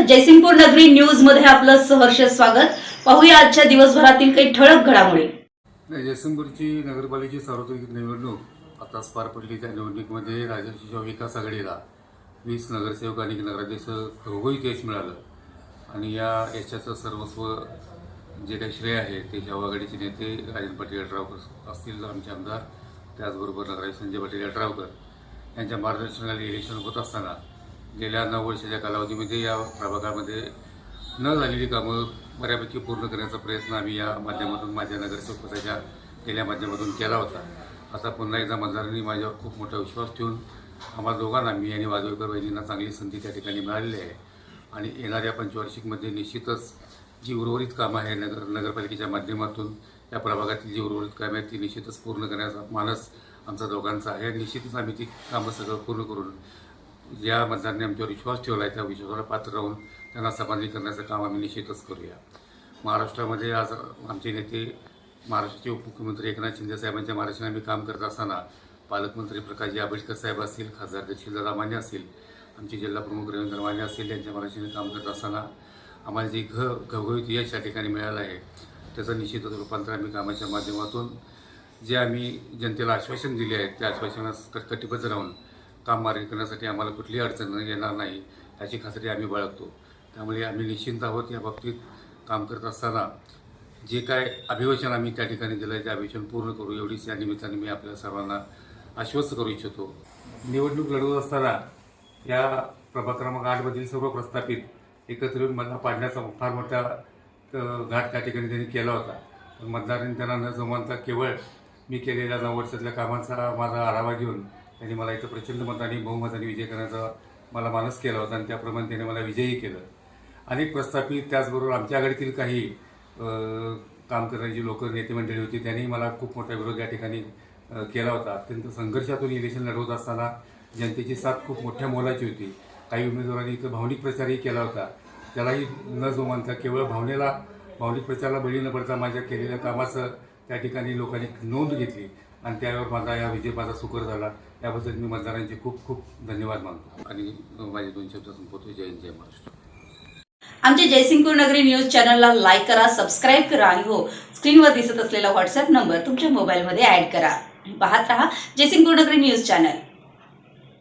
जयसिंगपूर नगरी न्यूज मध्ये आपलं सहर्ष स्वागत। पाहूया आजच्या दिवसभरातील काही ठळक घडामोडी। जयसिंगपूरची नगरपालिकेची सार्वत्रिक निवडणूक आताच पार पडली। त्या निवडणुकीमध्ये राजर्षी विकास आघाडीला 20 नगरसेवक आणि नगराध्यक्ष घरोघरी यश मिळालं आणि या यशाचं सर्वस्व जे काही श्रेय आहे ते शाहू आघाडीचे नेते राजन पाटील यड्रावकर असतील, आमचे आमदार, त्याचबरोबर नगराध्यक्ष संजय पाटील यड्रावकर यांच्या मार्गदर्शनाखाली इलेक्शन होत असताना गेल्या 9 वर्षाच्या कालावधीमध्ये या प्रभागामध्ये न झालेली कामं बऱ्यापैकी पूर्ण करण्याचा प्रयत्न आम्ही या माध्यमातून, माझ्या नगरसेवक पदाच्या गेल्या माध्यमातून केला होता। आता पुन्हा एकदा मतदारांनी माझ्यावर खूप मोठा विश्वास ठेवून आम्हाला दोघांना, मी आणि वाजवेकर वहिनींना, चांगली संधी त्या ठिकाणी मिळालेली आहे आणि येणाऱ्या पंचवार्षिकमध्ये निश्चितच जी उर्वरित कामं आहे नगरपालिकेच्या माध्यमातून या प्रभागातील जी उर्वरित कामं आहेत ती निश्चितच पूर्ण करण्याचा मानस आमचा दोघांचा आहे। निश्चितच आम्ही ती कामं सगळं पूर्ण करून ज्या मतदारांनी आमच्यावर विश्वास ठेवला आहे त्या विश्वासाला पात्र राहून त्यांना समाधानी करण्याचं काम आम्ही निश्चितच करूया। महाराष्ट्रामध्ये आज आमचे नेते, महाराष्ट्राचे उपमुख्यमंत्री एकनाथ शिंदे साहेबांच्या मार्गदर्शनाने आम्ही काम करत असताना पालकमंत्री प्रकाशजी आंबेडकर साहेब असतील, खासदार दक्षिणदादा माने असतील, आमचे जिल्हाप्रमुख रवींद्र माने असतील, यांच्या मार्गदर्शनाने काम करत असताना आम्हाला जे घवघवीत यश या ठिकाणी मिळालं आहे त्याचं निश्चितच रूपांतर आम्ही कामाच्या माध्यमातून जे आम्ही जनतेला आश्वासन दिले आहेत त्या आश्वासनास कटिबद्ध राहून काम मार्गी करण्यासाठी आम्हाला कुठलीही अडचण येणार नाही याची खात्री आम्ही बाळगतो। त्यामुळे आम्ही निश्चिंत आहोत। या बाबतीत काम करत असताना जे काय अभिवचन आम्ही त्या ठिकाणी दिलं आहे ते अभिवचन पूर्ण करू एवढीच या निमित्ताने मी आपल्या सर्वांना आश्वस्त करू इच्छितो। निवडणूक लढवत असताना या प्रभाग क्रमांक 8मधील सर्व प्रस्थापित एकत्र येऊन मला पाडण्याचा फार मोठा घाट त्या ठिकाणी त्यांनी केला होता, पण मतदारांनी त्यांना न जमवता केवळ मी केलेल्या 9 वर्षातल्या कामांचा माझा आढावा घेऊन त्यांनी मला इथं प्रचंड मतांनी बहुमताने विजय करण्याचा मला मानस केला होता आणि त्याप्रमाणे त्याने मला विजयी केलं। अनेक प्रस्थापित, त्याचबरोबर आमच्या आघाडीतील काही काम करणारी लोक, नेते मंडळी होती, त्यांनी मला खूप मोठा विरोध या ठिकाणी केला होता। अत्यंत संघर्षातून इलेक्शन लढवत असताना जनतेची साथ खूप मोठ्या मोलाची होती। काही उमेदवारांनी इथं भावनिक प्रचारही केला होता, त्यालाही न जुमानता केवळ भावनिक प्रचाराला बळी न पडता माझ्या केलेल्या कामाचं त्या ठिकाणी लोकांनी नोंद घेतली आणि त्यावर माझा या विजय माझा सुकर झाला। याबद्दल मी मतदारांचे खूप खूप धन्यवाद मानतो आणि माझे 2 शब्द संपवतो। जय हिंद, जय महाराष्ट्र। आमच्या जयसिंगपूर नगरी न्यूज चॅनलला लाईक करा, सबस्क्राईब करा आणि हो, स्क्रीनवर दिसत असलेला व्हॉट्सअप नंबर तुमच्या मोबाईलमध्ये ऍड करा। पाहत रहा जयसिंगपूर नगरी न्यूज चॅनल।